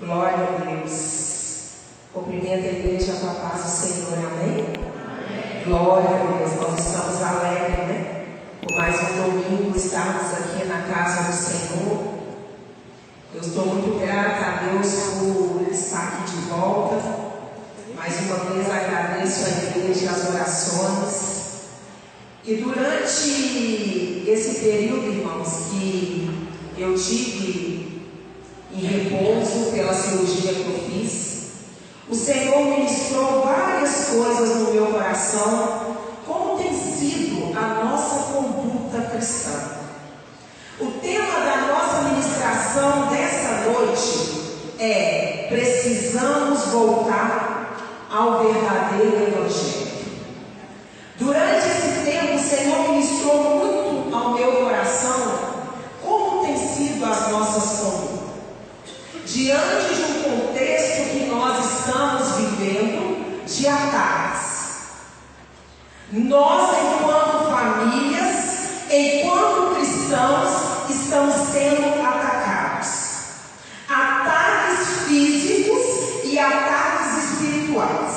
Glória a Deus. Cumprimento a igreja com a paz do Senhor, amém? Amém. Glória a Deus. Nós estamos alegres, né? Por mais um domingo estarmos aqui na casa do Senhor. Eu estou muito grata a Deus por estar aqui de volta. Mais uma vez agradeço a igreja, as orações. E durante esse período, irmãos, que eu tive em repouso pela cirurgia que eu fiz, o Senhor ministrou várias coisas no meu coração, como tem sido a nossa conduta cristã. O tema da nossa ministração dessa noite é: precisamos voltar ao verdadeiro Evangelho. Durante esse tempo, o Senhor ministrou muito ao meu coração como tem sido as nossas condutas. Diante de um contexto que nós estamos vivendo de ataques, nós, enquanto famílias, enquanto cristãos, estamos sendo atacados. Ataques físicos e ataques espirituais.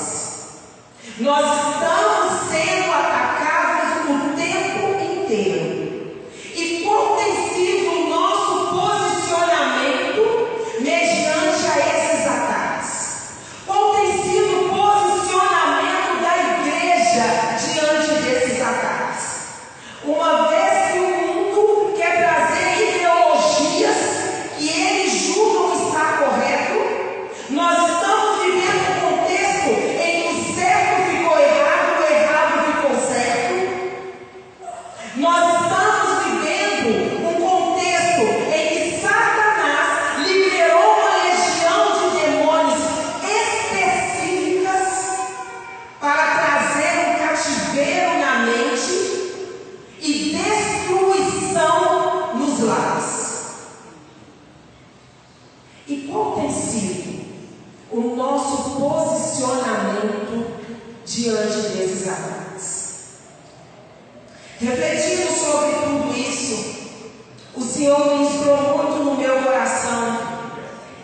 Nós estamos sendo atacados o tempo inteiro. E qual tem sido o nosso posicionamento mediante a esses ataques? Qual tem sido o posicionamento da igreja diante desses ataques? Uma vez que o mundo quer trazer ideologias que eles julgam estar correto, nós estamos vivendo um contexto em que o certo ficou errado, o errado ficou certo. Nós estamos vivendo um contexto em que Satanás liberou uma legião de demônios específicas para trazer um cativeiro na mente e destruição nos lares. E qual tem sido o nosso posicionamento diante desses ataques? Refletindo sobre tudo isso, o Senhor ministrou muito no meu coração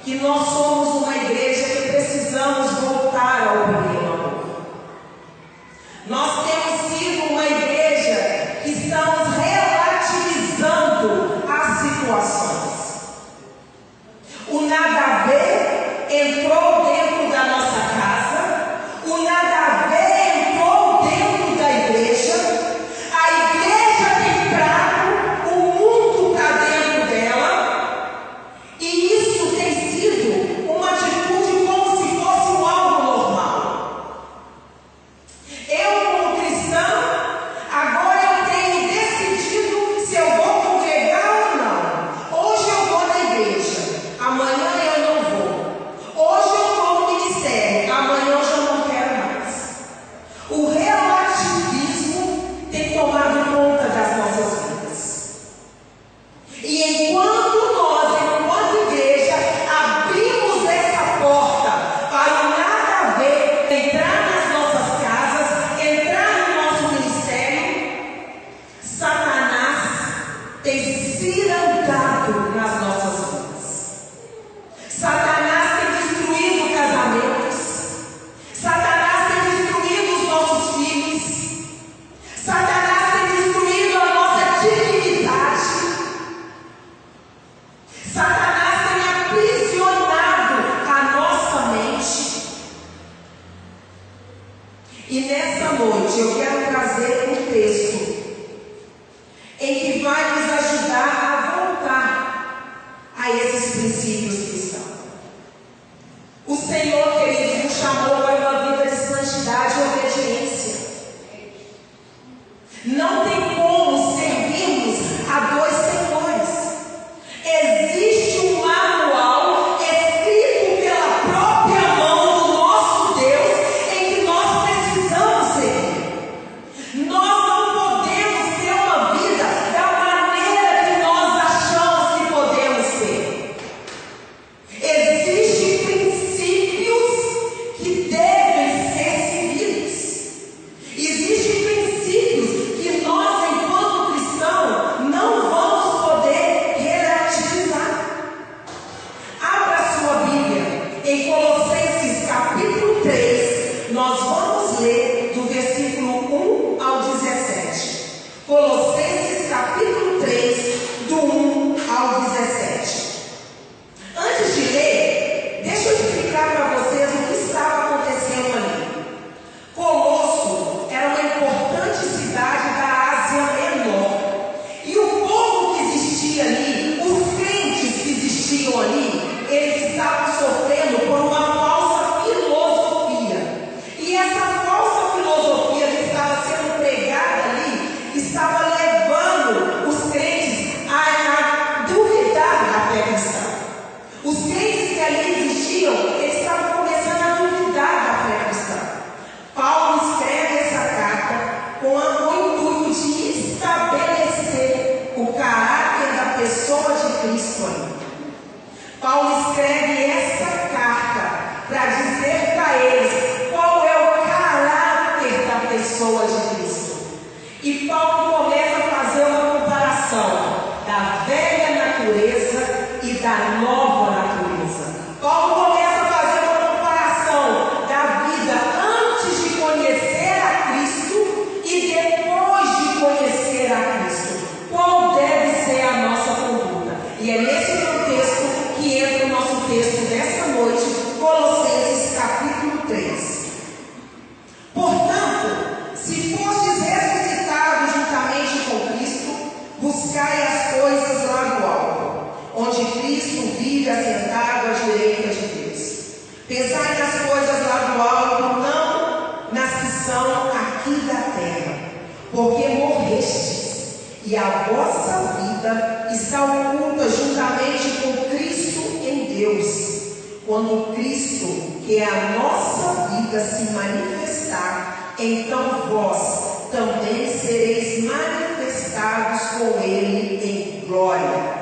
que nós somos uma igreja que precisamos voltar ao primeiro amor. Nós temos sido uma igreja que estamos relativizando as situações. O nada a ver entrou dentro da nossa casa, o nada a ver entrou dentro da igreja, a igreja tem prato, o mundo está dentro dela, e isso tem sido uma atitude como se fosse algo normal. Eu, como cristã, agora eu tenho decidido se eu vou congregar ou não. Hoje eu vou na igreja, amanhã eu não vou. Hoje eu vou no ministério, amanhã eu já não quero mais. O relativismo tem tomado conta das nossas vidas. E enquanto nós, enquanto igreja, abrimos essa porta para o nada a ver entrar nas nossas casas, entrar no nosso ministério, Satanás tem cirandado nas nossas vidas. Satanás tem destruído casamentos. Satanás tem destruído os nossos filhos. Satanás tem destruído a nossa dignidade. Satanás tem aprisionado a nossa mente. E nessa noite eu quero trazer um texto em que vai nos ajudar a voltar a esses princípios cristãos. O Senhor, queridos, nos chamou para uma vida de santidade e obediência. Não tem como servirmos a dois senhores. Existe um manual escrito pela própria mão do nosso Deus em que nós precisamos servir. Nós não podemos ter uma vida da maneira que nós achamos que podemos ter. pessoa de Cristo. E Paulo começa a fazer uma comparação da velha natureza e da nova natureza. Paulo começa a fazer uma comparação da vida antes de conhecer a Cristo e depois de conhecer a Cristo. Qual deve ser a nossa conduta? E é nesse contexto que entra o nosso texto desta noite, Colossenses capítulo 3. Portanto, se fostes ressuscitados juntamente com Cristo, buscai as coisas lá do alto, onde Cristo vive assentado à direita de Deus. Pensai nas coisas lá do alto, não nas que são aqui da terra, porque morrestes, e a vossa vida está oculta juntamente com Cristo em Deus. Quando Cristo, que é a nossa vida, se manifestar, então vós também sereis manifestados com Ele em glória.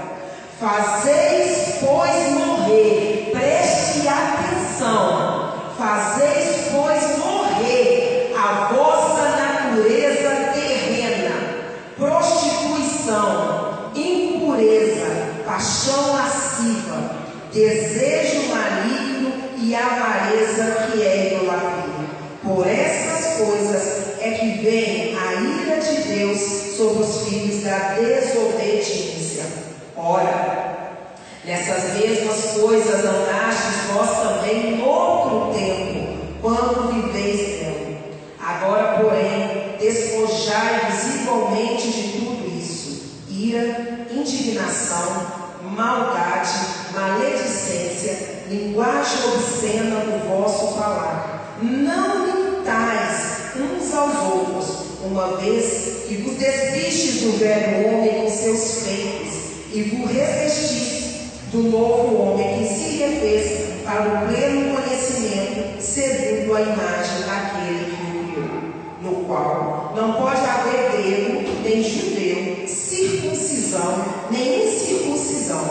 Fazeis, pois, morrer, preste atenção, fazeis, pois, morrer a vossa natureza terrena, prostituição, impureza, paixão lasciva, desejo maligno e avareza, que é idolatria. Por essas coisas é que vem a ira de Deus sobre os filhos da desobediência. Ora, nessas mesmas coisas andastes vós também em outro tempo, quando viveis nela. Agora, porém, despojai-vos igualmente de tudo isso: ira, indignação, maldade, maledicência, linguagem obscena do vosso falar. Não mintais uns aos outros, uma vez que vos despistes do velho homem com seus feitos, e vos revestis do novo homem, que se refez para o pleno conhecimento, segundo a imagem daquele que o criou, no qual não pode haver grego, nem judeu, circuncisão, nem incircuncisão,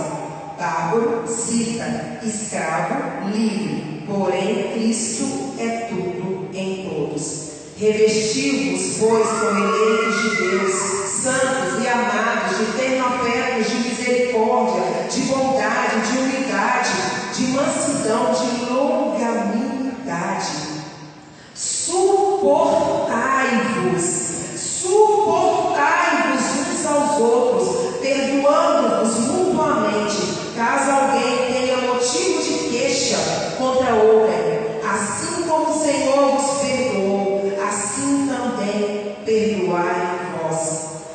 bárbaro, cita, escravo, livre, porém Cristo é tudo em todos. Revesti-vos, pois, como eleitos de Deus, santos e amados, de ternofertos, de misericórdia, de bondade, de humildade, de mansidão, de longanimidade. Suportai-vos uns aos outros, perdoando-vos mutuamente, caso alguém tenha motivo de queixa contra outrem. Assim como o Senhor vos perdoou, assim também perdoai vós.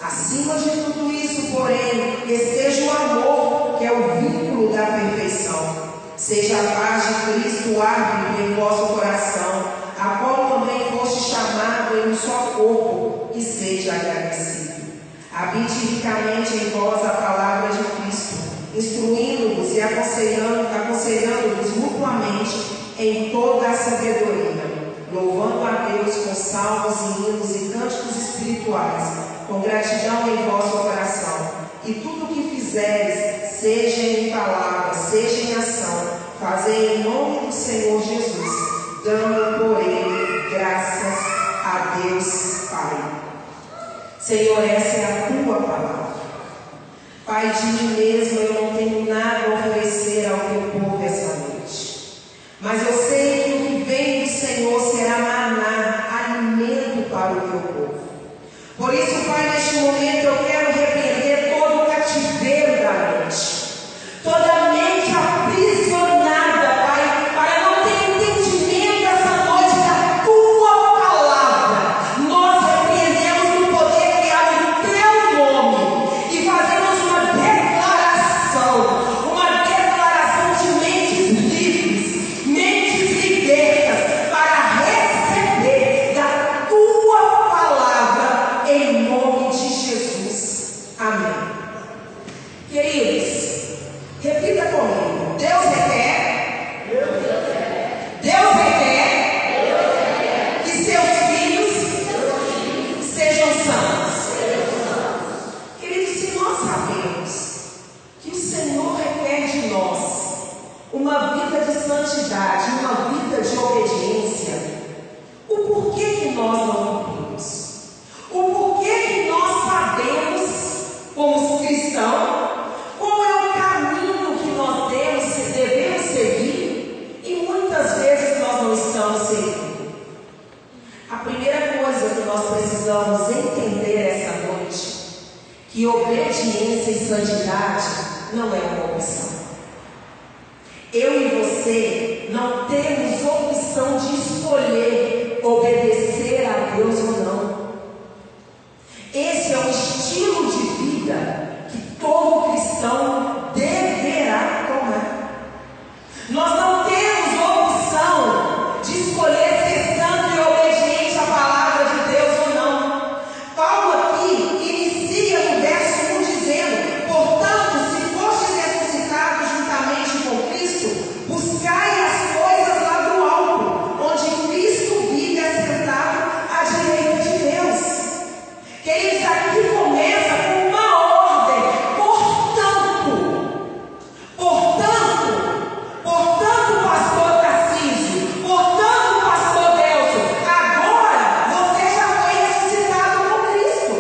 Acima de tudo isso, porém, esteja o amor, que é o vínculo da perfeição. Seja a paz de Cristo árbitro em vosso coração, a qual também foste chamado em um só corpo, e seja agradecido. Habite ricamente em vós a palavra de Cristo, instruindo-vos e aconselhando-vos mutuamente em toda a sabedoria, louvando a Deus com salmos e hinos e cânticos espirituais, com gratidão em vosso coração. E tudo o que fizeres, seja em palavra, seja em ação, fazei em nome do Senhor Jesus, dando por Ele graças a Deus Pai. Senhor, essa é a Tua palavra. Pai, de mim mesmo eu não tenho nada a oferecer ao Teu povo essa noite. Mas eu sei que o que vem do Senhor será maná, alimento para o Teu povo. Por isso, Pai, neste momento eu quero repreender todo o cativeiro da mente. Toda mente aprisionada, Pai, para não ter entendimento essa noite da Tua palavra. Nós repreendemos no poder criado no Teu nome e fazemos uma declaração de mentes livres, mentes libertas, para receber da Tua palavra em nome de Jesus. Amém. Queridos, repita comigo. Deus requer que seus filhos sejam santos. Queridos, se nós sabemos que o Senhor requer de nós uma vida de santidade, uma vida de obediência, o porquê que nós não cumprimos? santidade não é uma opção. Eu e você não temos opção de escolher obedecer a Deus ou não. Esse é um estilo de vida que todo cristão deverá tomar. Nós não temos opção de escolher ser santo e obediente à palavra de Deus ou não. Paulo aqui inicia no verso 1 dizendo: portanto, se fostes ressuscitados juntamente com Cristo, buscai as coisas lá do alto, onde Cristo vive assentado à direita de Deus. Queridos, aqui começa com uma ordem. Portanto, pastor Tarcísio, portanto, pastor Delcio, agora você já foi ressuscitado com Cristo.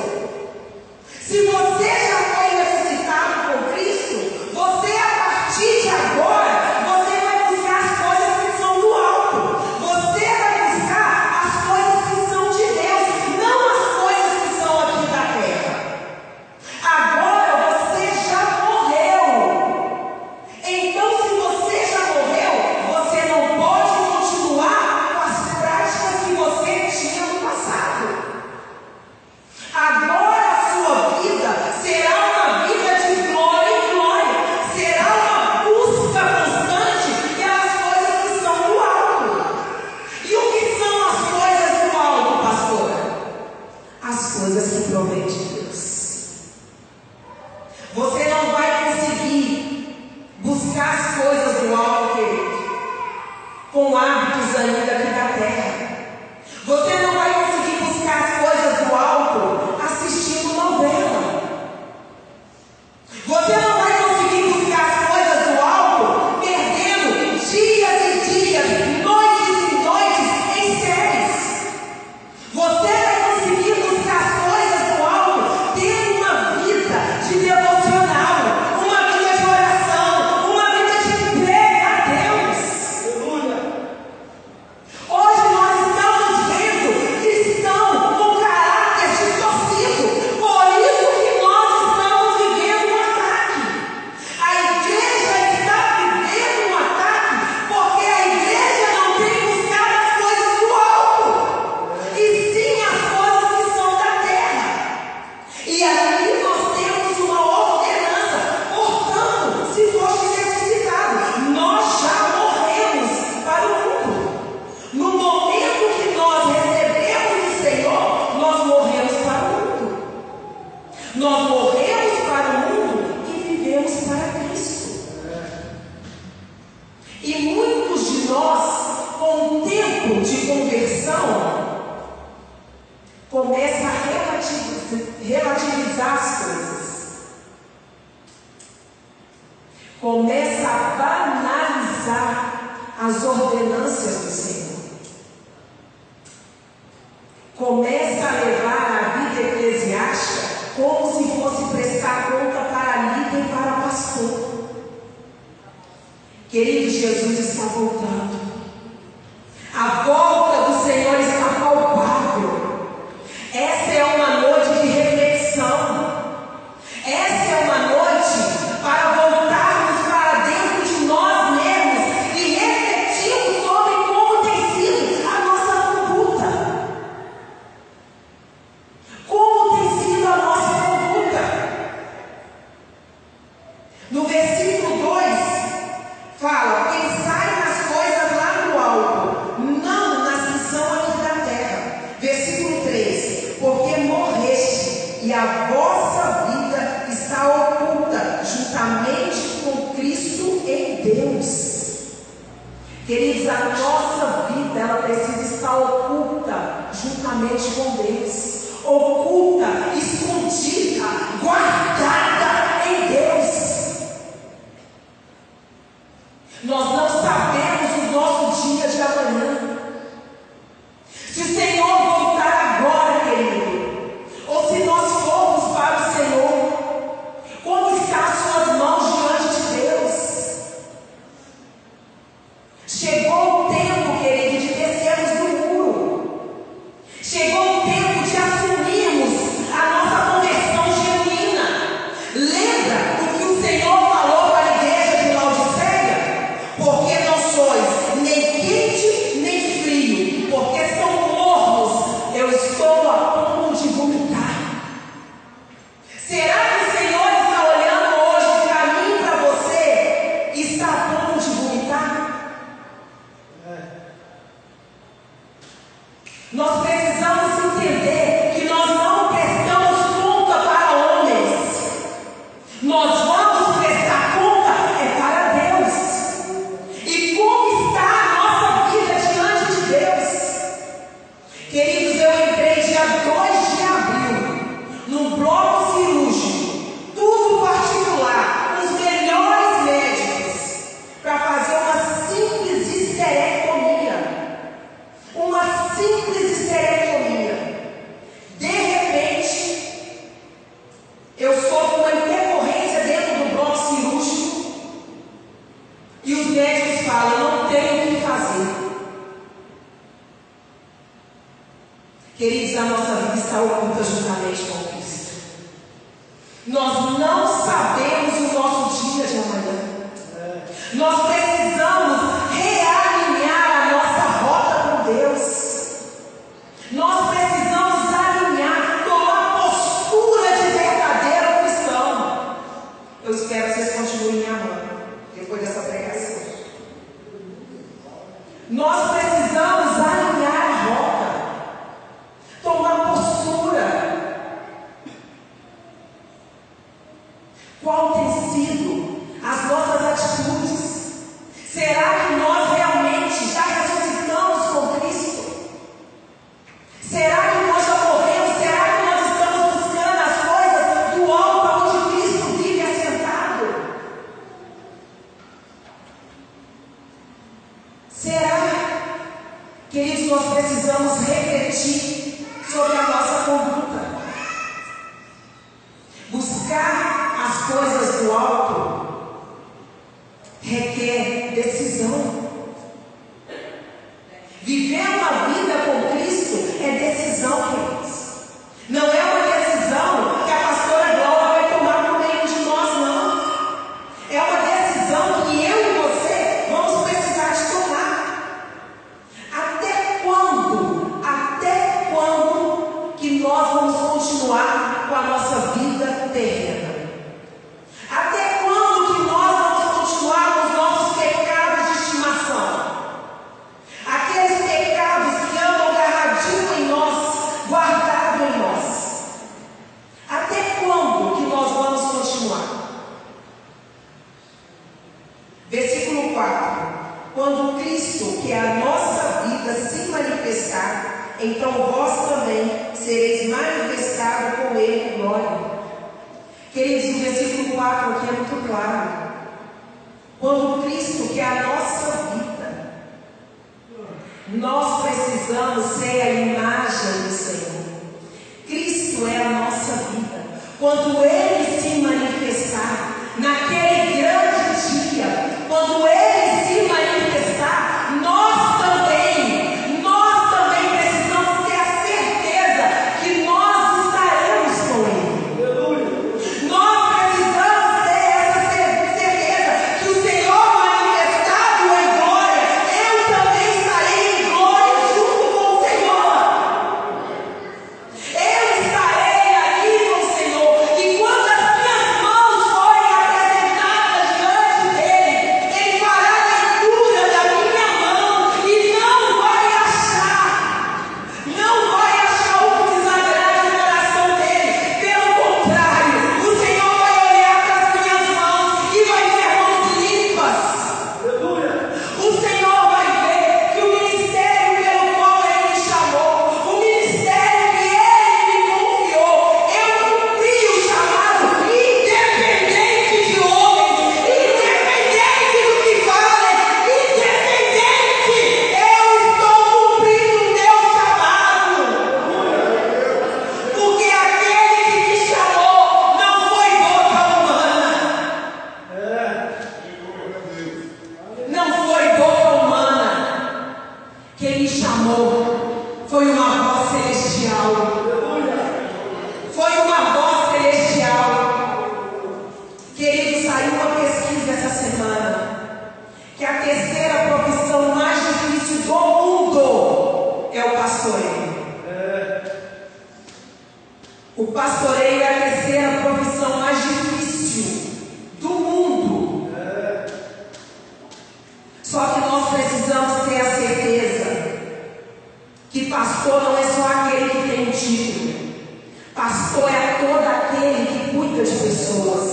Se você já foi ressuscitado com Cristo, você, a partir de agora, você vai buscar as coisas que são do alto. Você vai buscar as coisas que são de Deus, não as coisas que são aqui da terra. Agora você já morreu. Então, se você já morreu, você não pode continuar com as práticas que você tinha no passado. Agora a sua vida será uma vida de glória em glória. Será uma busca constante pelas coisas que são do alto. E o que são as coisas do alto, pastora? As coisas que provêm de Deus. Você não vai conseguir buscar as coisas do alto, querido, com hábitos ainda aqui da terra. Você não vai conseguir buscar as coisas do alto assistindo novela. Você não vai conseguir buscar as coisas do alto perdendo dias e dias, noites e noites em séries. Você vai conseguir buscar as coisas do alto tendo uma vida de devocional, uma vida de oração, uma vida de entrega a Deus. Hoje nós estamos vendo cristãos com caráter distorcido. Por isso que nós estamos vivendo um ataque. A igreja está vivendo um ataque porque a igreja não tem buscado as coisas do alto, e sim as coisas que são da terra. E aqui nós temos uma ordenança. Portanto, se fostes ressuscitados, nós já morremos para o mundo. No momento que nós recebemos o Senhor, nós morremos para o mundo. Nós morremos para o mundo e vivemos para Cristo. E muitos de nós, com o tempo de conversão, começam a relativizar as coisas. Começa a banalizar as ordenâncias do Senhor. Começa a levar a vida eclesiástica como se fosse prestar conta para líder e para pastor. Querido, Jesus está voltando. A volta do Senhor está palpável. Essa é uma noite de reflexão. Essa é uma noite para voltarmos para dentro de nós mesmos e refletirmos sobre como tem sido a nossa conduta. Como tem sido a nossa conduta. No versículo 2 fala: pensai nas coisas lá no alto, não nas que são aqui da terra. Versículo 3: porque morreste e a vossa vida está oculta juntamente com Cristo em Deus. Queridos, a nossa vida ela precisa estar oculta juntamente com Deus. Oculta, escondida, guardada em Deus. Nós não sabemos o nosso dia de amanhã. Se o Senhor voltar agora, querido, ou se nós formos para o Senhor, como está as suas mãos diante de Deus? Chegou o tempo, querido, de descermos do muro. Chegou o tempo de assumirmos a nossa conversão genuína. Lembra Nós precisamos entender que nós não prestamos conta para homens. Nós vamos prestar conta para Deus. E como está a nossa vida diante de Deus? Queridos, eu entrei dia 2 de abril num bloco cirúrgico, tudo particular, os melhores médicos, para fazer uma simples histerectomia. Uma simples histerectomia. De repente, eu sofro uma intercorrência dentro do bloco cirúrgico e os médicos falam: não tenho o que fazer. Queridos, a nossa vida está oculta justamente com Cristo. Nós não sabemos o nosso dia de amanhã. Nós precisamos realinhar a nossa rota com Deus. Nós precisamos alinhar, tomar postura de verdadeiro cristão. Eu espero que vocês continuem me amando depois dessa pregação. Nós precisamos alinhar a rota, tomar postura. Qual tem sido as nossas atitudes? Será que nós realmente já ressuscitamos com Cristo? Será que nós já morremos? Será que nós estamos buscando as coisas do alto onde Cristo vive assentado? Será? Queridos, nós precisamos refletir sobre a nossa conduta. Buscar as coisas do alto requer decisão. Viver uma vida com Cristo é decisão, queridos. Não é uma decisão que a pastora Glória vai tomar por meio de nós, não. É uma decisão que eu e você vamos precisar de tomar. Até quando que nós vamos continuar com a nossa vida terrena? Até quando que nós vamos continuar com os nossos pecados de estimação? Aqueles pecados que andam agarradinhos em nós, guardados em nós. Até quando que nós vamos continuar? Versículo 4. Quando Cristo, que é a nossa vida, se manifestar, então vós também sereis manifestados com Ele em glória. Queridos, o versículo 4 aqui é muito claro. Quando Cristo, que é a nossa vida, nós precisamos ser a imagem do Senhor. Cristo é a nossa vida. Quando Ele se manifestar, naquele grande dia, quando Ele se manifestar, nós também precisamos ter a certeza que nós estaremos com Ele. Nós precisamos ter essa certeza que o Senhor manifestado em glória, eu também estarei em glória junto com o Senhor. Eu estarei ali com o Senhor. E quando as minhas mãos forem apresentadas diante dele, ele fará a leitura da minha mão e não vai achar o que desagrade o coração dele. Pelo contrário, o Senhor vai olhar para as minhas mãos e vai ver mãos limpas. O Senhor vai ver que o ministério pelo qual Ele me chamou, o ministério que Ele me confiou, eu cumpri o chamado, independente de homens, independente do que falem, independente, eu estou cumprindo o meu chamado. Porque aquele que me chamou não foi boca humana. Não foi boca humana. Quem me chamou foi uma voz celestial. Foi uma voz celestial. Querido, saiu uma pesquisa essa semana que a terceira profissão mais difícil do mundo é o pastoreio. O pastoreio é a terceira profissão mais difícil do mundo. Só que nós precisamos ter a certeza que pastor não é só aquele que tem um título. Pastor é todo aquele que cuida de pessoas.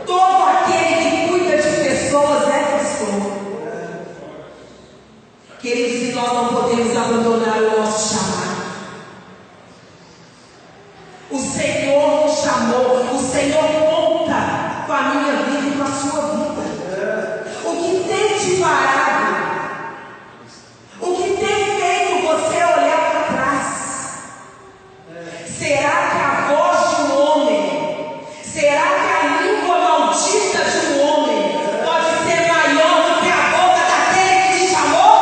Todo aquele que cuida de pessoas é pastor. Queridos, e nós não podemos abandonar o nosso chamado. O Senhor nos chamou, o Senhor conta com a minha vida e com a sua vida. O que tem te parado? O que tem feito você olhar para trás? Será que a voz de um homem, será que a língua maldita de um homem pode ser maior do que a boca daquele que te chamou?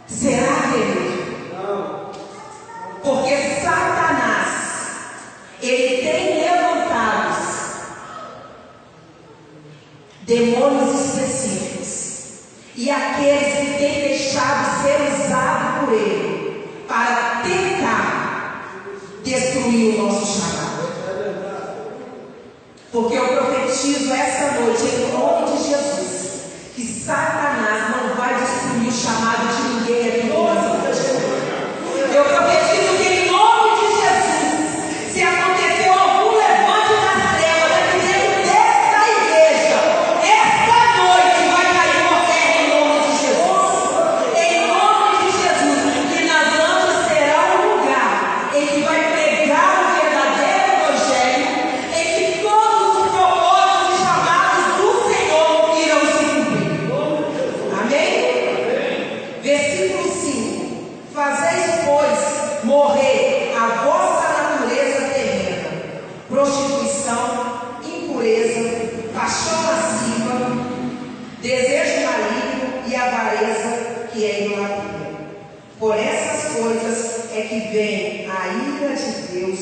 Será, querido? Não. Porque Satanás, ele tem levantado demônios específicos. E aqueles que têm deixado ser usados por ele para tentar destruir o nosso chamado. Porque eu profetizo essa noite, em nome de Jesus, que Satanás não vai destruir o chamado de ninguém aqui no Brasil. Eu profetizo que em nome de Jesus, se aconteceu algum levante nas trevas aqui dentro desta igreja, esta noite vai cair por terra em nome de Jesus. Em nome de Jesus, que nas anjas será um lugar em que vai pregar o verdadeiro evangelho, em que todos os propósitos e chamados do Senhor irão se cumprir. Amém? Versículo 5. Fazeis, pois, morrer a vossa natureza terrena, prostituição, impureza, paixão lasciva, desejo maligno e avareza, que é idolatria. Por essas coisas é que vem a ira de Deus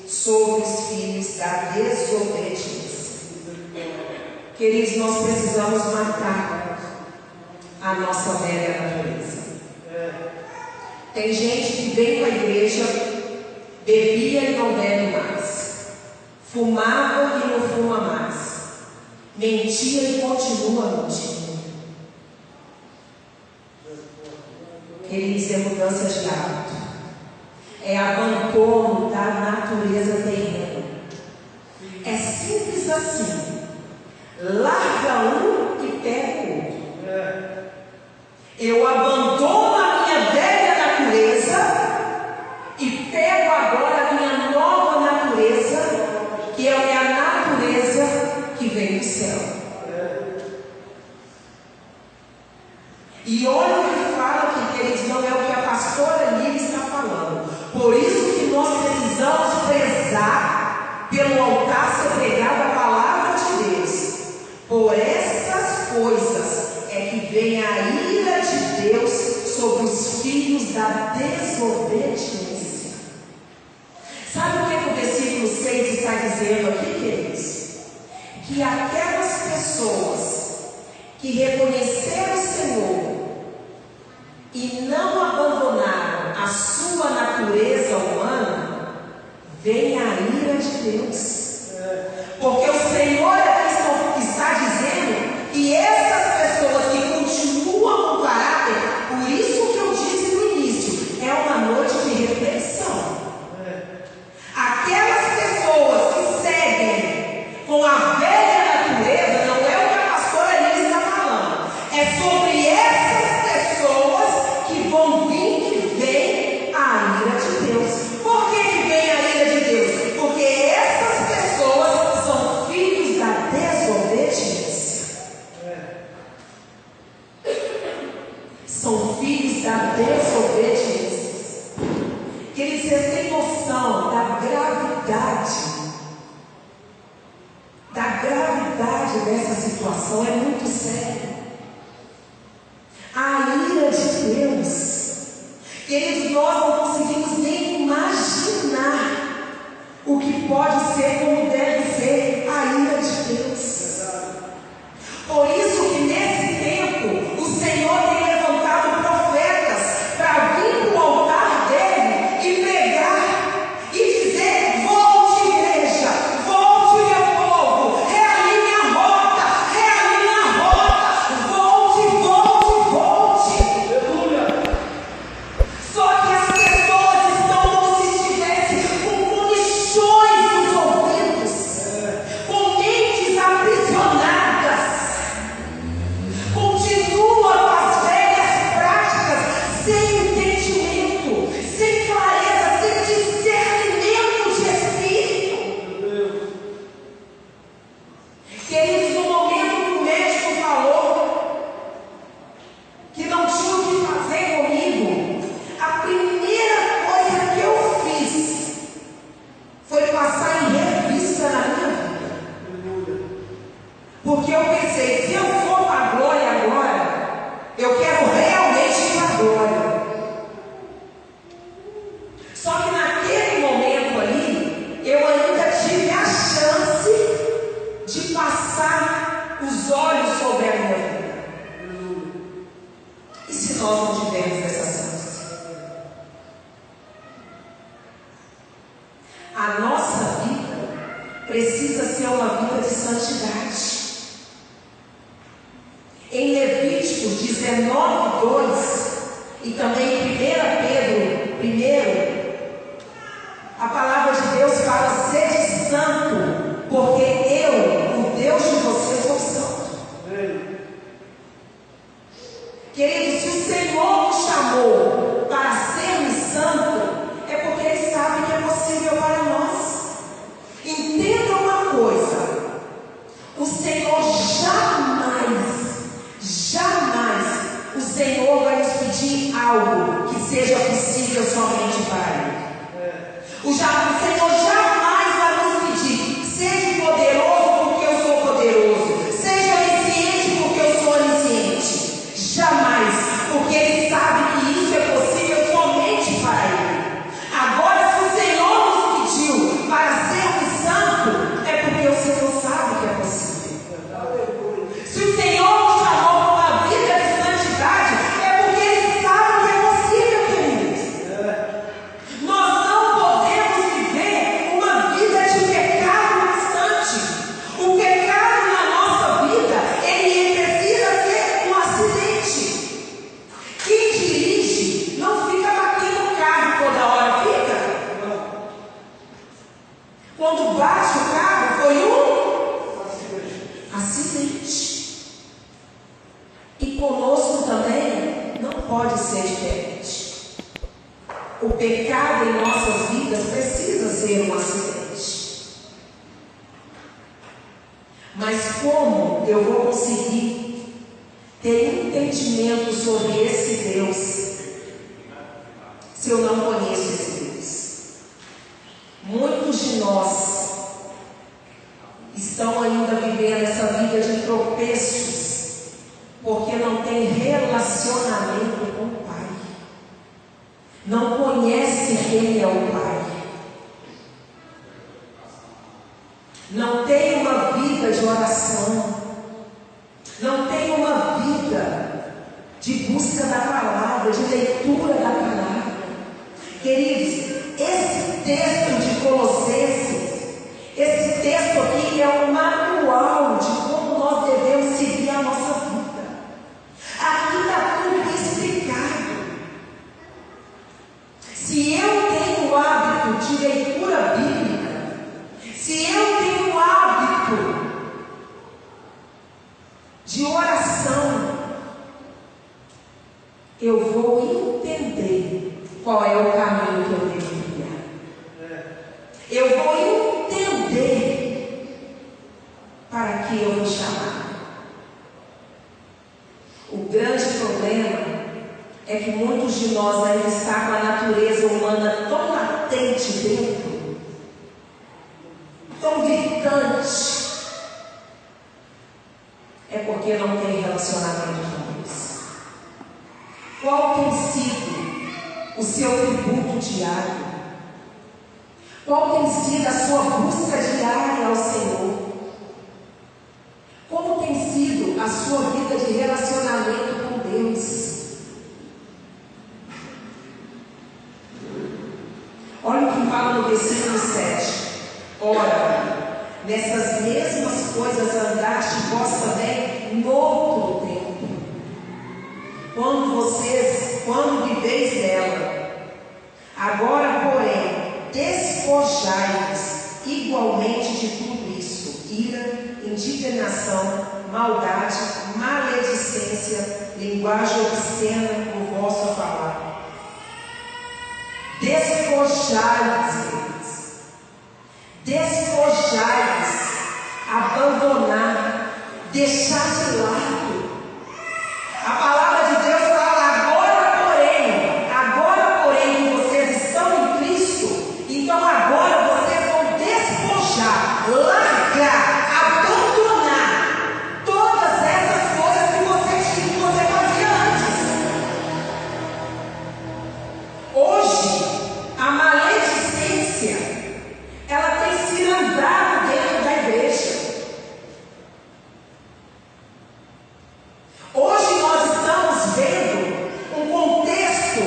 sobre os filhos da desobediência. Queridos, nós precisamos matar a nossa velha natureza. Tem gente que vem para a igreja, bebia e não bebe mais, fumava e não fuma mais, mentia e continua mentindo. Queridos, é mudança de hábito, é abandono da natureza terrena. É simples assim. Larga um e pega o outro. Eu abandono a minha velha natureza e pego agora a minha nova natureza, que é a natureza que vem do céu. E olha o que fala aqui, queridos, não é o que a pastora Lívia está falando. Por isso que nós precisamos prezar pelo altar ser pregada a palavra de Deus. Por essas coisas é que vem a ira de Deus sobre os filhos da desobediência. Sabe o que o versículo 6 está dizendo aqui, queridos? Que aquelas pessoas que reconheceram o Senhor e não abandonaram a sua natureza humana, vem a ira de Deus. Porque o Senhor aqui está dizendo que essas pessoas que continuam com caráter, por isso que eu disse no início, é uma noite de reflexão. Aquelas pessoas que seguem com a velha natureza, não é o que a pastora Lívia está falando, é sobre essas pessoas que vão vir, que vem a ira de Deus. Por que vem a ira de Deus? Porque essas pessoas são filhos da desobediência. São filhos da desobediência. Que eles têm noção da gravidade dessa situação. É muito sério. A ira de Deus, queridos, nós não conseguimos nem imaginar o que pode ser, como deve ser a ira de Deus. Por isso que nesse tempo o Senhor tem levantado profetas para vir para o altar dele e pregar e dizer: volte, igreja, volte, meu povo, realinhe a rota, Queridos, no momento que o médico falou que não tinha o que fazer comigo, a primeira coisa que eu fiz foi passar em revista na minha vida. Porque eu pensei, se eu for para a glória agora, eu quero realmente ir para a glória. Só que naquele momento ali, eu ainda tive a chance de passar os olhos sobre a minha vida. E se nós não tivermos essa chance? A nossa vida precisa ser uma vida de santidade. Em Levíticos 19:2 e também em 1 Pedro 1, a palavra de Deus fala: sede santo, porque eu, o Deus de vocês, sou santo. Queridos, se o Senhor nos chamou para sermos santos, é porque Ele sabe que é possível para nós. Entenda uma coisa: o Senhor jamais o Senhor vai nos pedir algo que seja possível somente para Ele. O Senhor jamais vai nos pedir: seja poderoso porque eu sou poderoso, seja onisciente porque eu sou onisciente. Jamais, porque Ele sabe que isso é possível somente para Ele. Agora, se o Senhor nos pediu para sermos santos, é porque o Senhor sabe que é possível. Se o Senhor nos chamou para uma vida de santidade, é porque Ele sabe que é possível, queridos. Nós não podemos viver uma vida de pecado constante. O pecado na nossa vida, ele precisa ser um acidente. Quem dirige não fica batendo o carro toda hora, fica? Quando bate o carro, foi um acidente. E conosco também não pode ser diferente. O pecado em nossas vidas precisa ser um acidente. Mas como eu vou conseguir ter entendimento sobre esse Deus se eu não conheço esse Deus? Muitos de nós estão ainda vivendo essa vida de tropeços porque não tem relacionamento com o Pai, não conhece quem é o Pai, não tem uma vida de oração, não tem uma vida de busca da palavra, de leitura da palavra. Queridos, esse texto de Colossenses, esse texto aqui é um manual de como nós devemos seguir a nossa vida. Aqui está tudo explicado. Se eu tenho o hábito de leitura bíblica, se eu tenho o hábito de oração, eu vou entender qual é o caminho que eu devo trilhar. Eu vou entender para que eu vou chamar. O grande problema é que muitos de nós ainda estão com a natureza humana tão latente dentro, tão gritante. É porque não tem relacionamento com Deus. Qual tem sido o seu tributo diário? Qual tem sido a sua busca diária ao Senhor? Como tem sido a sua vida de relacionamento com Deus? Olha o que fala no versículo 7. Ora, nessas mesmas coisas andaste vós também no outro tempo, quando viveis dela. Agora, porém, despojai-vos igualmente de tudo isso: ira, indignação, maldade, maledicência, linguagem obscena no vosso falar. Despojai-vos, queridos. Despojai-vos, abandonar deixar de lado. A palavra de Deus fala: agora porém que vocês estão em Cristo, então agora vocês vão despojar, largar, abandonar todas essas coisas que você fazia antes. Hoje, a maledicência, ela tem se andado dentro da igreja. Hoje nós estamos vendo um contexto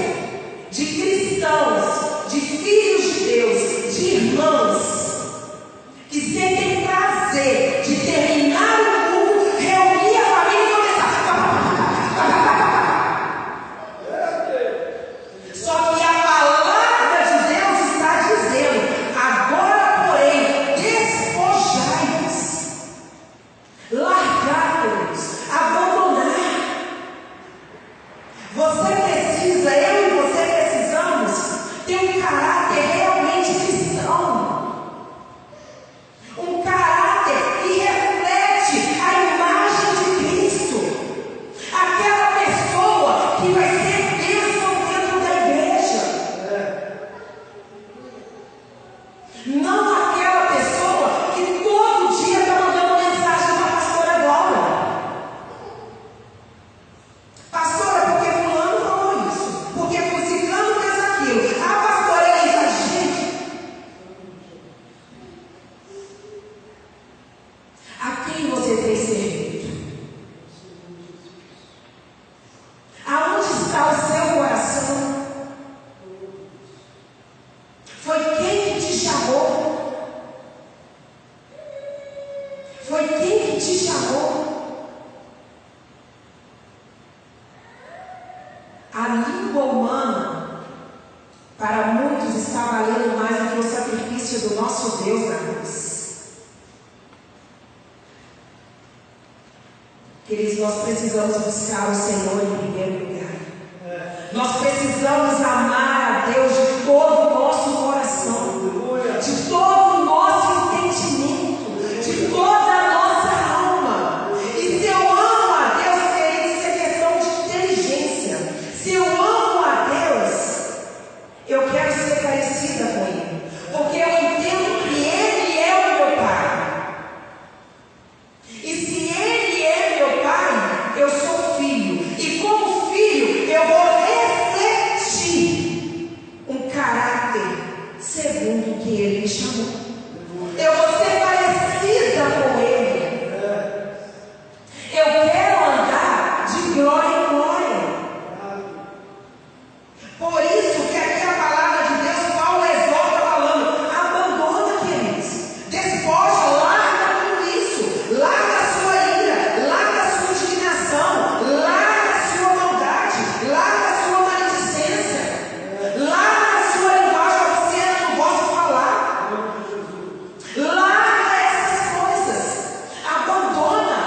de cristãos, de filhos de Deus, de irmãos, que sentem prazer de terminar o culto, reunir a família e começar. Só que a palavra de Deus está dizendo: agora, porém, despojai-vos, largai-vos, abandonar. Você precisa, eu e você precisamos ter um caráter realmente cristão. Um caráter que reflete a imagem de Cristo. Aquela pessoa que vai ser bênção dentro da igreja. Não aquela pessoa que todo dia está mandando mensagem para a pastora Glória. Pastora, porque fulano falou isso, porque ciclano fez aquilo. A pastora Elisa, gente, a quem você tem servido? Aonde está o seu coração? Foi quem que te chamou? Foi quem que te chamou? A língua humana, para muitos, está valendo mais do que o sacrifício do nosso Deus na cruz. Queridos, nós precisamos buscar o Senhor em primeiro lugar. Nós precisamos amar a Deus de todo o nosso coração, de todo o nosso entendimento, de toda a nossa alma. E se eu amo a Deus, queridos, isso é questão de inteligência. Se eu amo a Deus, eu quero ser parecida com Ele, porque eu entendo que Ele é o meu Pai. E se Ele é meu Pai, eu sou filho. E como filho, eu vou refletir um caráter segundo o que Ele me chamou. Eu vou ser parecida com Ele. Eu quero andar de glória em glória. Por isso que aqui a palavra de Deus, Paulo exorta falando: abandona, queridos, despoja, larga tudo isso, larga a sua ira, larga a sua indignação, larga a sua maldade, larga a sua maledicência, larga a sua linguagem obscena no vosso falar, larga essas coisas, abandona.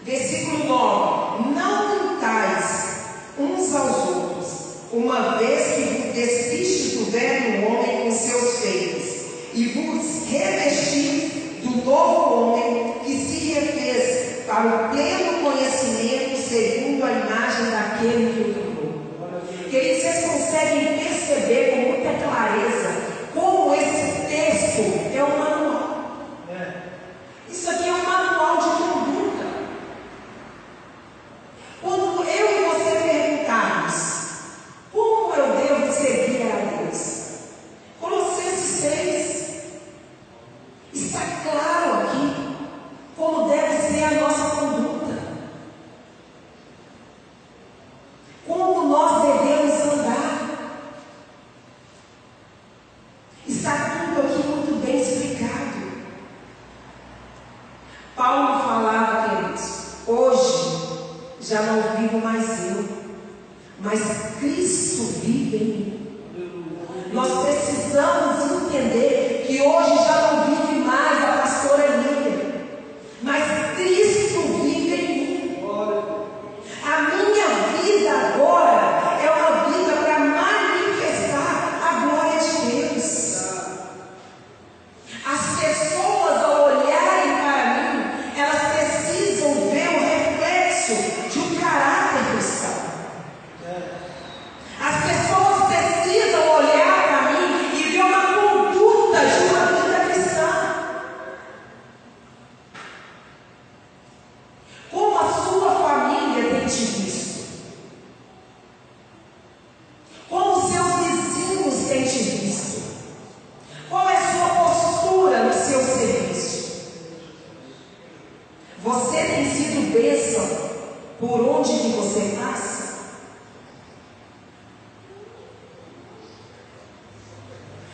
Versículo 9: não mintais uns aos outros, uma vez que vos despistes do velho homem com seus feitos, e vos revestis do novo homem, que se refez para o pleno conhecimento segundo a imagem daquele que o criou. Queridos, vocês conseguem perceber com muita clareza como esse texto é um manual. Isso aqui é um manual de conduta. Quando eu e você perguntarmos como eu devo seguir a Deus, Colossenses 6 está claro aqui como deve ser a nossa conduta, como nós devemos andar. Está tudo aqui muito bem explicado. Paulo falava, queridos, hoje já não vivo mais eu, mas Cristo vive em mim. Nós precisamos entender que hoje já não vive mais a pastora Lília, mas Cristo vive em mim. A minha vida agora é uma vida para manifestar a glória de Deus. As pessoas, ao olharem para mim, Você tem sido bênção por onde que você passa?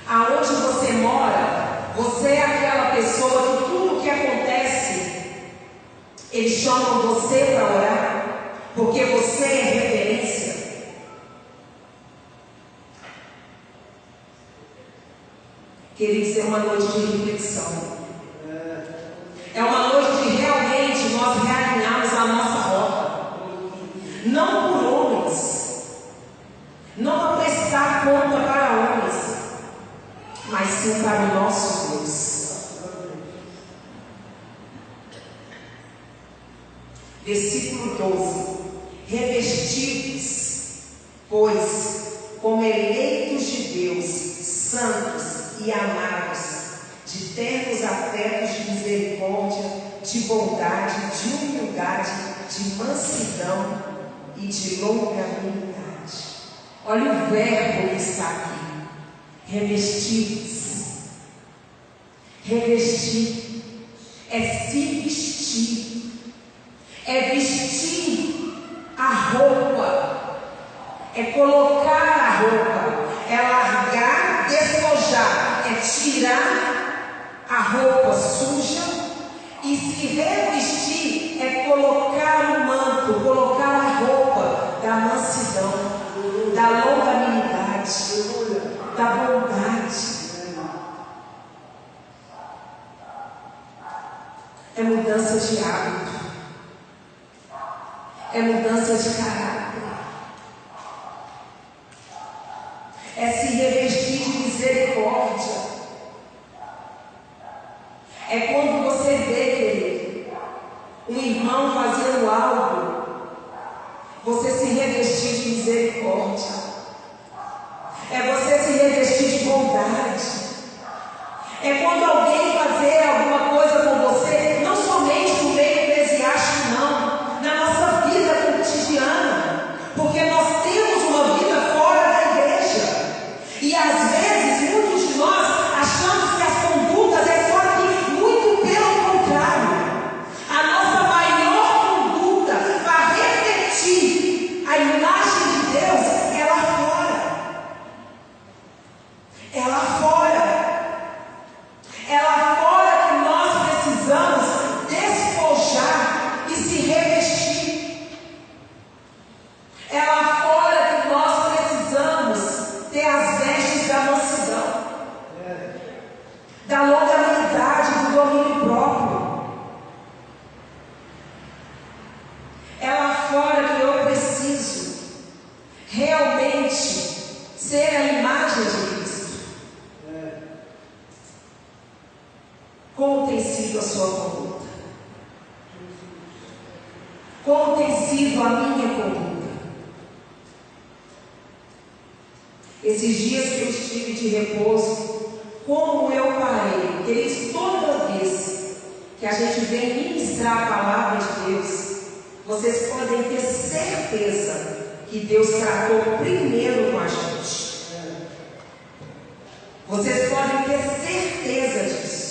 Aonde você mora, você é aquela pessoa que tudo que acontece, eles chamam você para orar, porque você é referência. Queridos, é uma noite de reflexão. É uma noite de realmente nós realinharmos a nossa rota. Não por homens, não para prestar conta para homens, mas sim para o nosso Deus. Versículo 12: revestidos, pois, como eleitos de Deus, santos e amados, de ternos afetos de misericórdia, de bondade, de humildade, de mansidão e de longanimidade. Olha o verbo que está aqui: revestidos. Revestir é se vestir, é vestir a roupa, é colocar a roupa, é largar, despojar, é tirar a roupa suja e se revestir, é colocar o manto, colocar a roupa da mansidão, da longanimidade, da bondade. É mudança de hábito, é mudança de caráter, é se revestir de misericórdia. É quando você vê, querido, um irmão fazendo algo, você se revestir de misericórdia, é você se revestir de bondade. É quando alguém fazer alguma coisa com você, não somente no meio eclesiástico, não, na nossa vida cotidiana, porque nós temos uma vida fora da igreja, e às vezes muitos de nós achamos que as condutas é só aqui, muito pelo contrário. A nossa maior conduta para refletir a imagem de Deus é lá fora. É lá fora. É lá fora que nós precisamos despojar e se revestir. É lá fora que nós precisamos ter as vestes da mansidão, da longanimidade, do domínio próprio. É lá fora que eu preciso realmente ser a imagem de Cristo. Como tem sido a sua conduta? Como tem sido a minha conduta? Esses dias que eu estive de repouso, como eu parei, queridos, toda vez que a gente vem ministrar a palavra de Deus, vocês podem ter certeza que Deus tratou primeiro com a gente. Vocês podem ter certeza disso.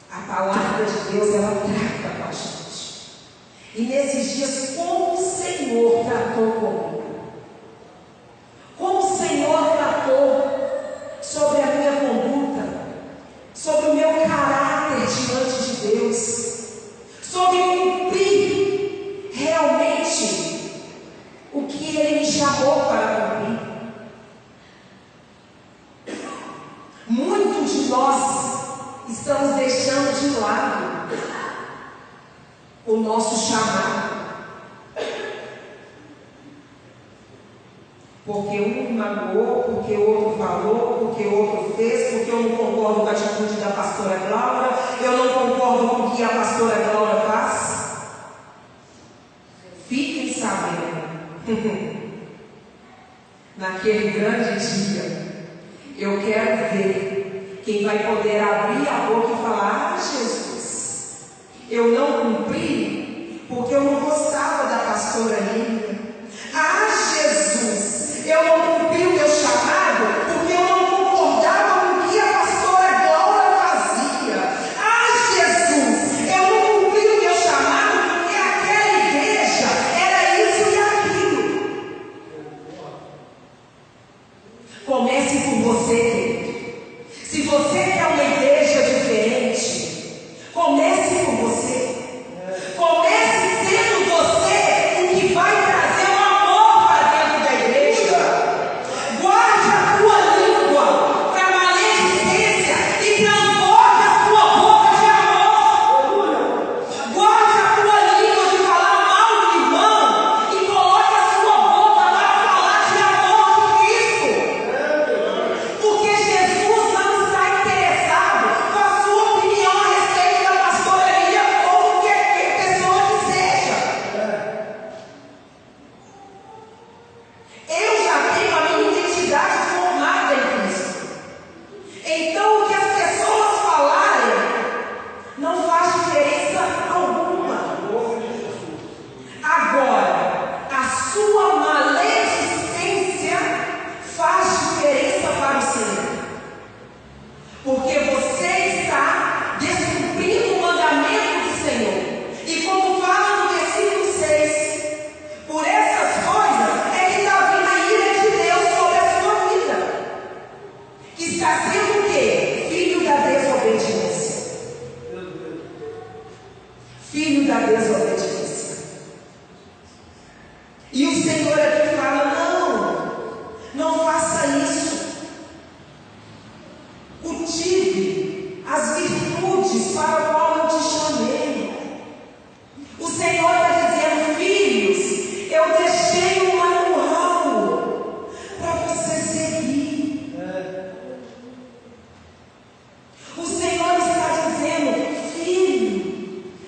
A palavra de Deus, ela trata com a gente. E nesses dias, como o Senhor tratou comigo, como o Senhor tratou sobre a minha conduta, sobre o meu caráter diante de Deus, sobre cumprir realmente o que Ele me chamou para cumprir. Muitos de nós estamos deixando de lado o nosso chamado, porque um me magoou, porque o outro falou, porque o outro fez, porque eu não concordo com a atitude da pastora Glória, eu não concordo com o que a pastora Glória faz. Fiquem sabendo, naquele grande dia, eu quero ver quem vai poder abrir a boca e falar: ah, Jesus, eu não cumpri porque eu não gostava da pastora Lívia. Ah, Jesus, eu não cumpri o meu chamado porque eu não concordava com o que a pastora Glória fazia. Ah, Jesus, eu não cumpri Comece com você. Comece sendo você o que vai trazer o amor para dentro da igreja. Guarde a tua língua para a maledicência e transborde a sua boca de amor. Guarde a tua língua de falar mal do irmão e coloque a sua boca para falar de amor de Cristo. Porque Jesus não está interessado com a sua opinião a respeito da pastoraria ou qualquer pessoa que seja. Eu já tenho a minha identidade formada em Cristo. Então o que as pessoas falarem não faz diferença alguma. Agora, a sua maledicência faz diferença para o Senhor. Porque você está descumprindo o mandamento do Senhor. E como fala no versículo 6, por essas coisas é que está vindo a ira de Deus sobre a sua vida. Que está sendo o quê? Filho da desobediência. Filho da desobediência. E o Senhor aqui fala: não faça isso. Cultive as virtudes para o qual eu te chamei. O Senhor está dizendo: filhos, eu deixei um manual para você seguir. O Senhor está dizendo: filho,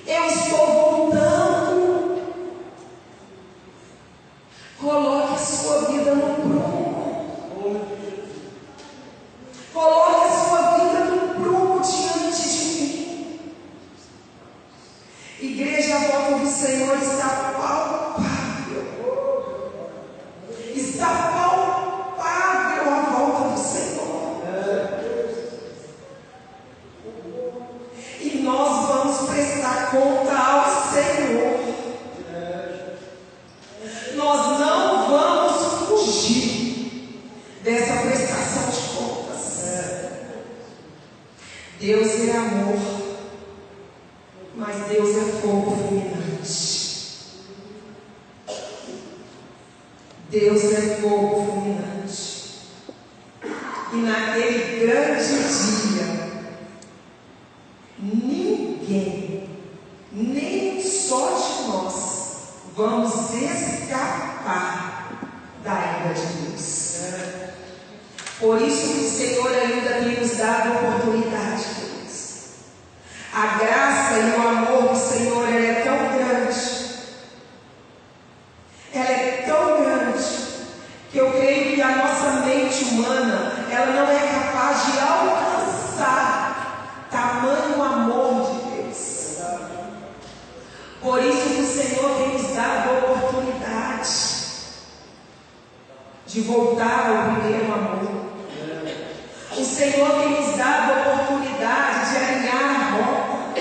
eu estou voltando. Coloque a sua vida no prumo. Coloque a sua vida no prumo diante de mim. Igreja, a volta do Senhor está palpável. Está palpável a volta do Senhor. E nós vamos prestar conta ao Senhor. Nós não vamos fugir dessa prestação de contas. Deus é amor, mas Deus é fogo fulminante. Deus é fogo fulminante. E naquele grande dia, ninguém, nem só de nós, vamos escapar da ira de Deus. Por isso que o Senhor ainda tem nos dado oportunidade, Deus. A graça e o amor do Senhor, ela é tão grande. Ela é tão grande que eu creio que a nossa mente humana, ela não é capaz de alcançar tamanho amor de Deus. Por isso que o Senhor tem nos dado a oportunidade de voltar ao primeiro amor. O Senhor tem nos dado a oportunidade de alinhar a rota.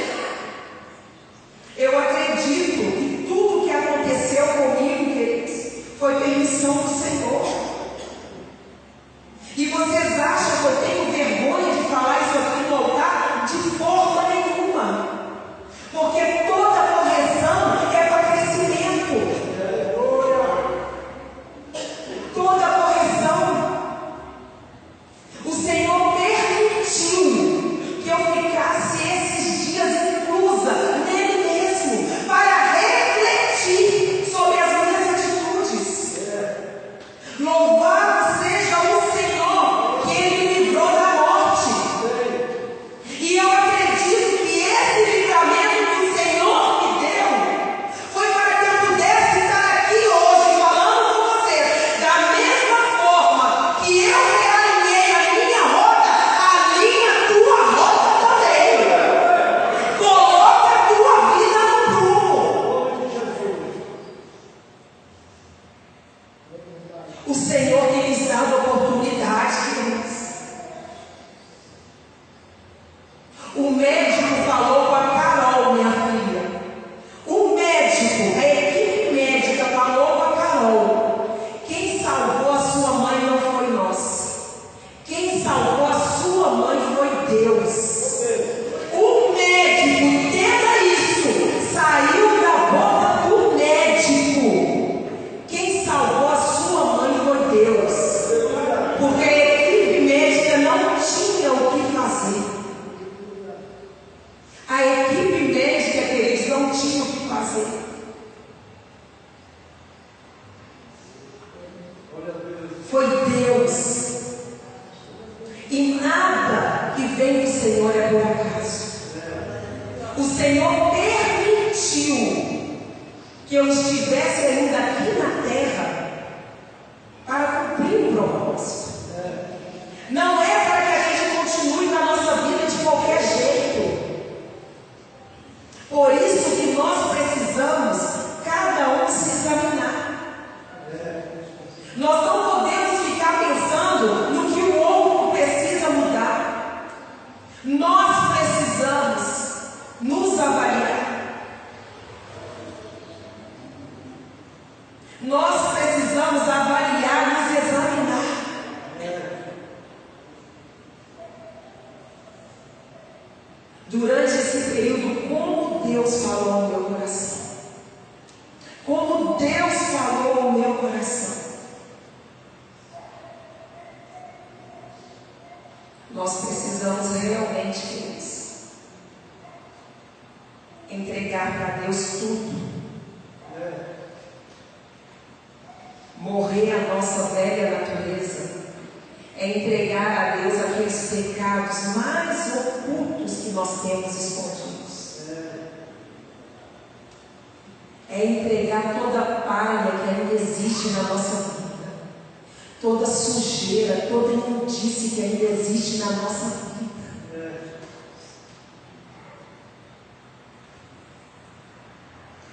Eu acredito que tudo que aconteceu comigo, queridos, foi permissão do Senhor. E vocês acham que eu tenho vergonha de falar isso aqui no altar? De forma nenhuma. Porque toda correção é para crescimento. Toda correção. O Senhor permitiu não tinha o que fazer. Foi Deus. E nada que vem do Senhor é por acaso. O Senhor permitiu que eu estivesse ainda aqui na terra para cumprir um propósito. Não é para que a gente continue na nossa vida de qualquer jeito. Por isso que nós precisamos, cada um, se examinar. Nós não podemos ficar pensando no que o outro precisa mudar. Nós precisamos nos avaliar. Nós precisamos avaliar, nos examinar. Durante esse período, como Deus falou ao meu coração. Como Deus falou ao meu coração. Nós precisamos realmente, queridos, entregar para Deus tudo. Morrer a nossa velha natureza é entregar a Deus aqueles pecados mais ocultos que nós temos escondidos. É entregar toda a palha que ainda existe na nossa vida. Toda sujeira, toda imundície que ainda existe na nossa vida.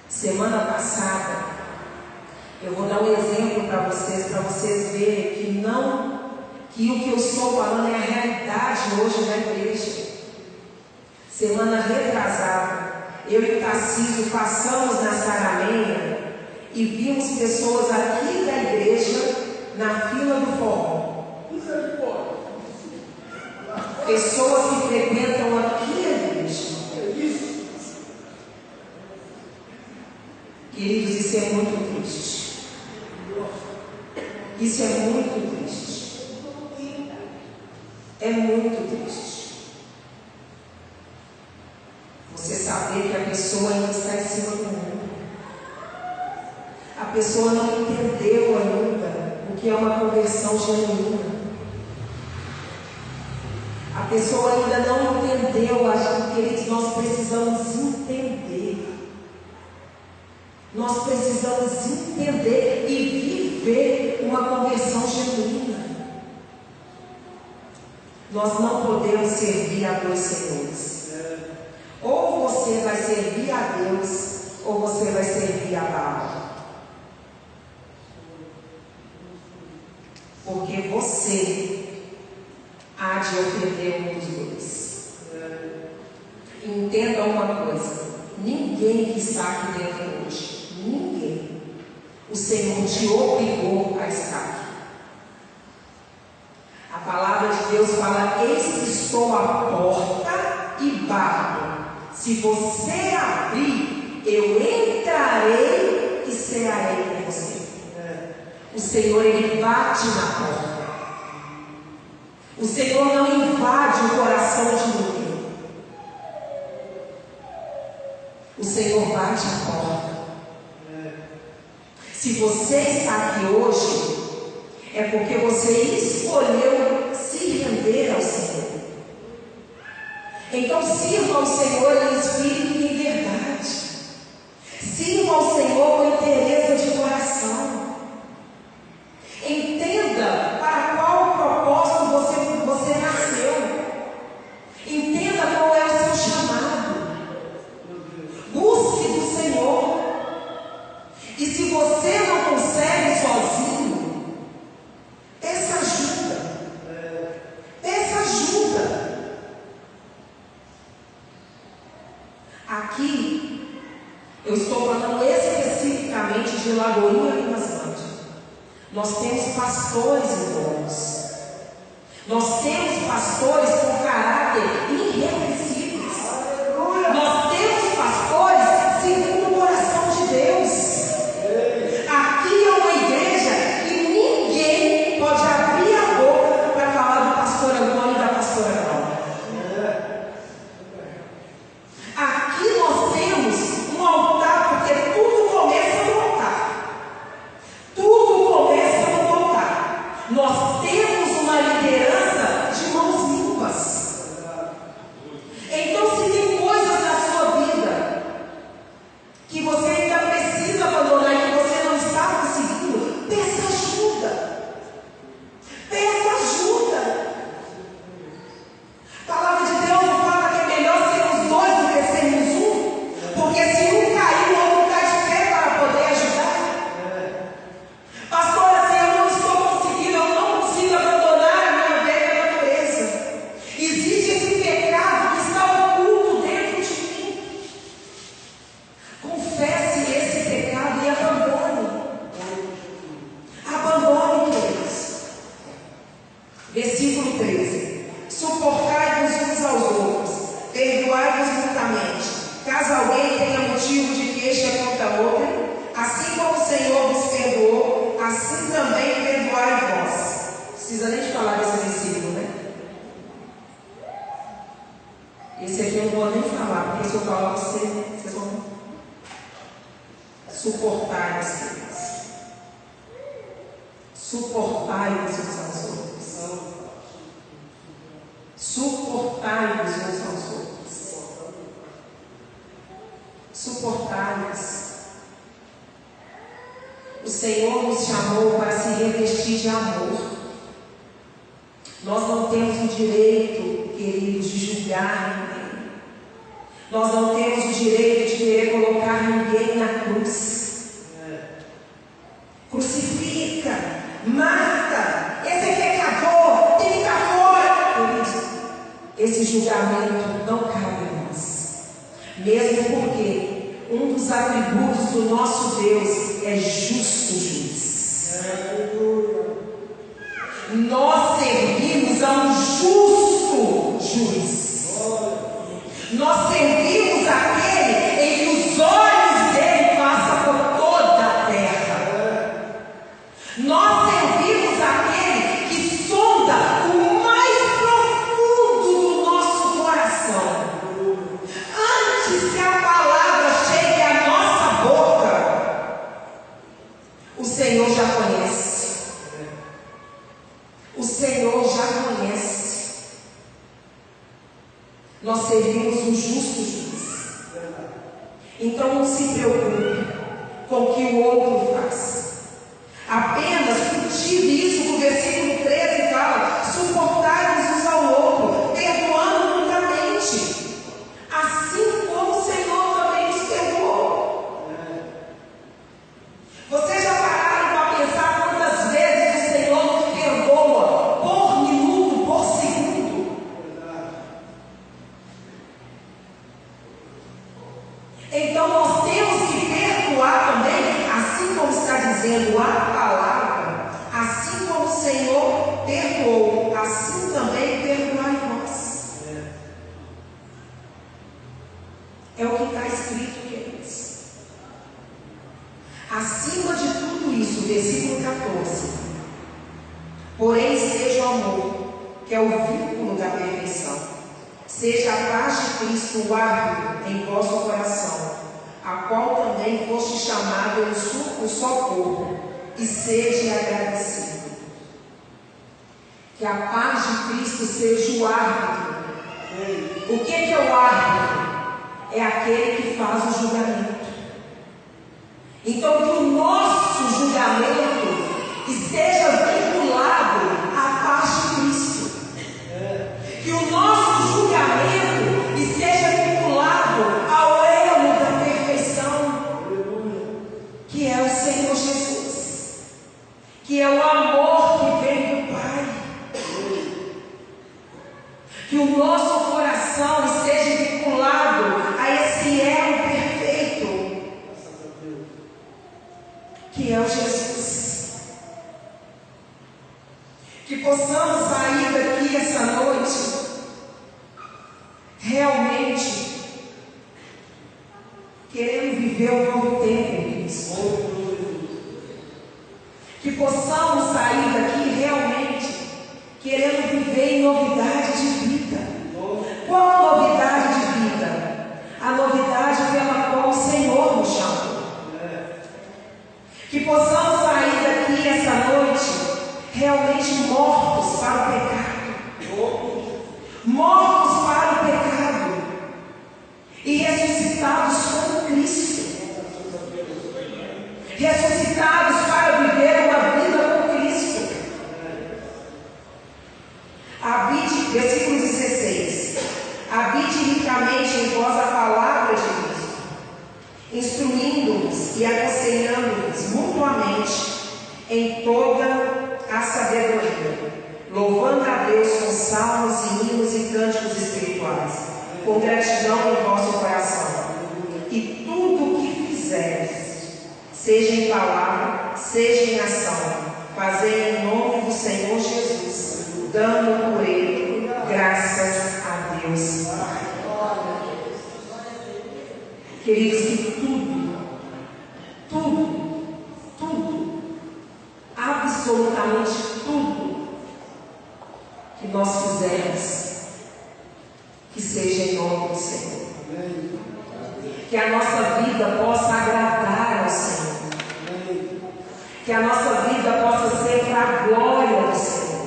Semana passada, eu vou dar um exemplo para vocês verem que o que eu estou falando é a realidade hoje da igreja. Semana retrasada, eu e o Tarcísio passamos na Saramenha e vimos pessoas aqui da igreja na fila do forró. Pessoas que frequentam aqui a igreja. Queridos, isso é muito triste. Isso é muito triste. É muito triste. Você saber que a pessoa ainda está em cima do mundo. A pessoa não entendeu ainda o que é uma conversão genuína. A pessoa ainda não entendeu, queridos, nós precisamos entender. Nós precisamos entender e viver uma conversão genuína. Nós não podemos servir a dois senhores. Ou você vai servir a Deus, ou você vai servir a Baal. Porque você há de ofender um dos dois. Entenda uma coisa: ninguém que está aqui dentro hoje, ninguém, o Senhor te obrigou a estar aqui. A palavra de Deus fala: eis que estou à porta e bato. Se você abrir, eu entrarei e cearei com você. O Senhor, Ele bate na porta. O Senhor não invade o coração de ninguém. O Senhor bate a porta. Se você está aqui hoje, é porque você escolheu se render ao Senhor. Então sirva ao Senhor em espírito e em verdade. Sirva ao Senhor com interesse de coração. Entenda para qual propósito você nasceu. Entenda qual é o seu chamado. Busque do Senhor. E se você não consegue sozinho, peça ajuda. Peça ajuda. Aqui, eu estou falando especificamente de Lagoinha Minas Mães. Nós temos pastores idôneos. Nós temos pastores com caráter irrepreensíveis. Nós temos pastores segundo o coração de Deus. Aqui é uma igreja que ninguém pode abrir a boca para falar do pastor Antônio e da pastora Cláudia. Aqui nós temos uma assim também perdoai vós. Não precisa nem de falar desse versículo, né? Esse aqui eu não vou nem falar, porque se eu falar vocês vão suportar as coisas. Suportai-vos uns aos outros. Suportai-vos uns aos outros. Suportai-vos. O Senhor nos chamou para se revestir de amor. Nós não temos o direito, queridos, de julgar ninguém. Nós não temos o direito de querer colocar ninguém na cruz. Crucifica, mata, esse é pecador, tem que ficar fora. Queridos, esse julgamento não cabe a nós. Mesmo porque um dos atributos do nosso Deus é justo juiz. Nós servimos a um justo juiz. Nós servimos aquele em que os olhos dele passam por toda a terra. Nós servimos aquele que sonda o mais profundo do nosso coração. Antes que a palavra chegue à nossa boca, o Senhor já conhece. O Senhor já conhece. Nós servimos um justo juiz. Então não se preocupe com o que o outro faz. Apenas cultive isso que o versículo 13 fala: suportai-vos uns ao outro, perdoando mutuamente, assim como o Senhor também nos perdoou. Vocês já pararam para pensar quantas vezes o Senhor nos perdoa por minuto, por segundo? Então nós temos que perdoar também, assim como está dizendo a palavra, assim como o Senhor perdoou, assim também perdoai vós. É o que está escrito, queridos. Acima de tudo isso, versículo 14: porém seja o amor, que é o vínculo da perfeição, seja a paz de Cristo o árbitro em vosso coração, a qual também foste chamado em um só corpo, e seja agradecido. Que a paz de Cristo seja o árbitro. O que é o árbitro? É aquele que faz o julgamento. Então que o nosso julgamento esteja vinculado à paz de Cristo. Que o nosso julgamento esteja vinculado ao elo da perfeição, que é o Senhor Jesus, que é o amor que vem do Pai. Que o nosso coração esteja vinculado a esse elo perfeito, que é o Jesus. Que possamos sair daqui essa noite realmente querendo viver um novo tempo, queridos. Que possamos sair daqui realmente querendo viver em novidade de vida. Qual a novidade de vida? A novidade pela qual o Senhor nos chamou. Que possamos sair daqui essa noite realmente mortos para o pecado. Mortos para o pecado e ressuscitados com Cristo. Ressuscitados para viver uma vida com Cristo. Habite, versículo 16: habite ricamente em vós a palavra de Cristo, instruindo-vos e aconselhando-vos mutuamente em toda a sabedoria, louvando a Deus com salmos e hinos e cânticos espirituais, com gratidão em vosso coração. E tudo o que fizeres, seja em palavra, seja em ação, fazei em nome do Senhor Jesus, dando por ele graças a Deus. Queridos, que tudo que nós fizermos, que seja em nome do Senhor. Que a nossa vida possa agradar ao Senhor. Que a nossa vida possa ser para a glória do Senhor.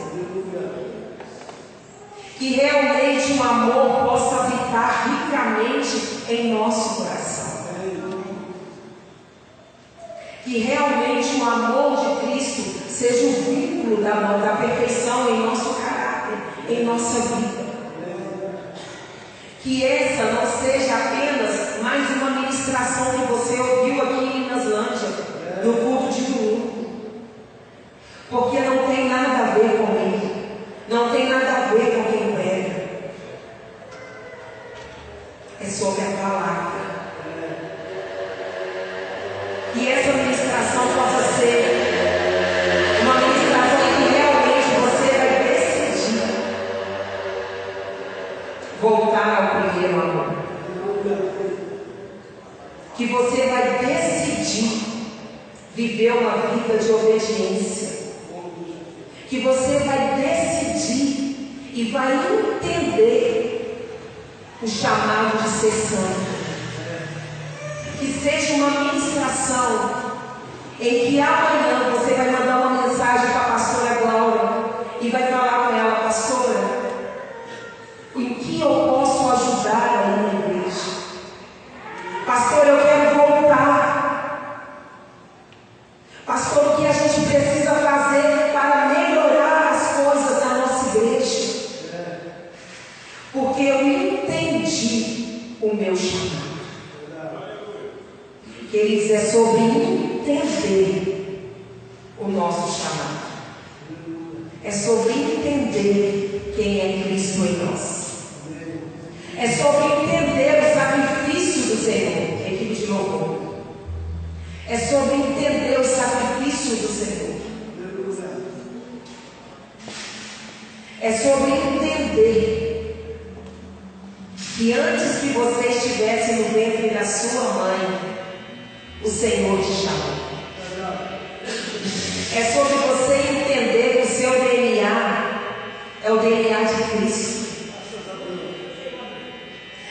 Que realmente o amor possa habitar ricamente em nosso coração. Que realmente o amor de Cristo seja o vínculo da perfeição em nosso caráter, em nossa vida. Que essa não seja apenas mais uma ministração que você ouviu aqui em Inaslândia, no culto de domingo. Porque não tem nada a ver com ele. Não tem nada a ver com quem prega. É sobre a palavra. Que essa ministração possa ser uma ministração que realmente você vai decidir voltar ao primeiro amor. Que você vai decidir viver uma vida de obediência. Que você vai decidir e vai entender o chamado de ser santo. Que seja uma ministração em que amanhã você vai mandar uma mensagem para a pastora Glória e vai falar com ela: pastora, em que eu posso ajudar aí na igreja? Pastor, eu quero voltar. Pastor, o que a gente precisa fazer para melhorar as coisas da nossa igreja? Porque eu entendi o meu chamado. Queridos, é sobre entender o nosso chamado. É sobre entender quem é Cristo em nós. É sobre entender o sacrifício do Senhor, equipe de louvor. É sobre entender o sacrifício do Senhor. É sobre entender que antes que você estivesse no ventre da sua mãe, o Senhor te chamou. É sobre você entender que o seu DNA é o DNA de Cristo.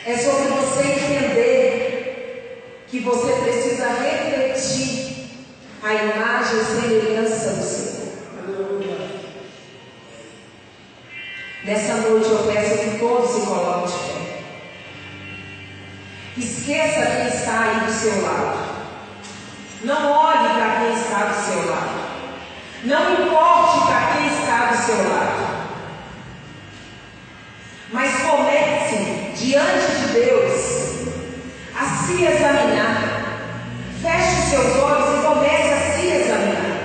É sobre você entender que você precisa refletir a imagem e semelhança do Senhor. Nessa noite eu peço que todos se coloquem de pé. Esqueça quem está aí do seu lado. Não olhe para quem está do seu lado. Não importe para quem está do seu lado. Mas comece diante de Deus a se examinar. Feche os seus olhos e comece a se examinar.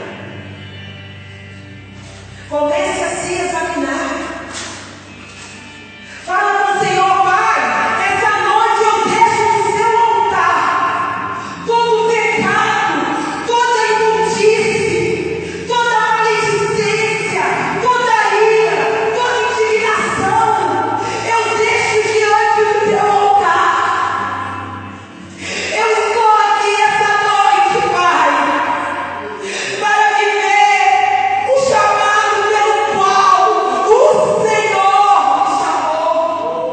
Comece a se examinar. Fala com o Senhor: Pai, essa noite eu deixo no seu altar todo o pecado, toda imundície, toda maledicência, toda ira, toda indignação. Eu deixo diante do teu altar. Eu estou aqui essa noite, Pai, para viver o chamado pelo qual o Senhor me chamou.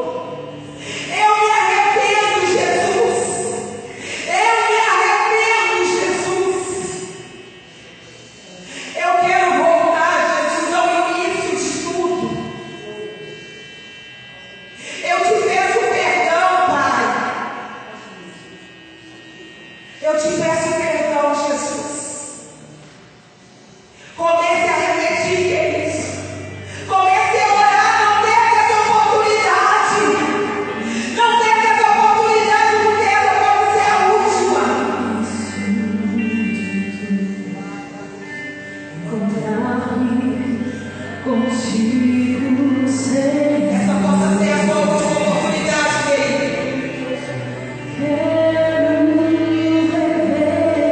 Eu me arrependo, Jesus. Eu me arrependo, Jesus. Eu quero voltar, Jesus, ao início de tudo. Eu te peço perdão, Pai. Eu te peço perdão, Jesus. Comece a refletir, queridos. Comece a orar. Não perca essa oportunidade. Não perca essa oportunidade, porque essa pode ser a última. Encontrar-me contigo, Senhor. Essa possa ser a sua última oportunidade, querido. Quero me revelar.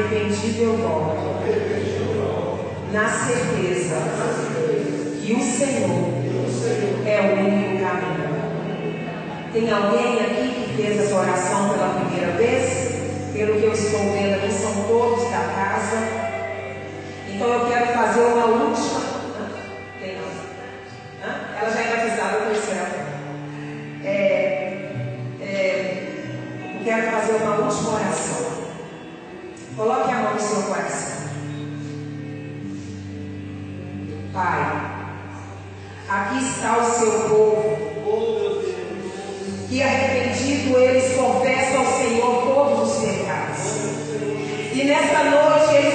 arrependido eu volto, na certeza que o Senhor é o único caminho. Tem alguém aqui que fez essa oração pela primeira vez? Pelo que eu estou vendo aqui, são todos da casa. Então eu quero fazer uma última. Tem não? Ela já é batizada, eu conheci ela. Eu quero fazer uma última oração. Coloque a mão no seu coração. Pai, aqui está o seu povo, que arrependido eles confessam ao Senhor todos os pecados. E nesta noite eles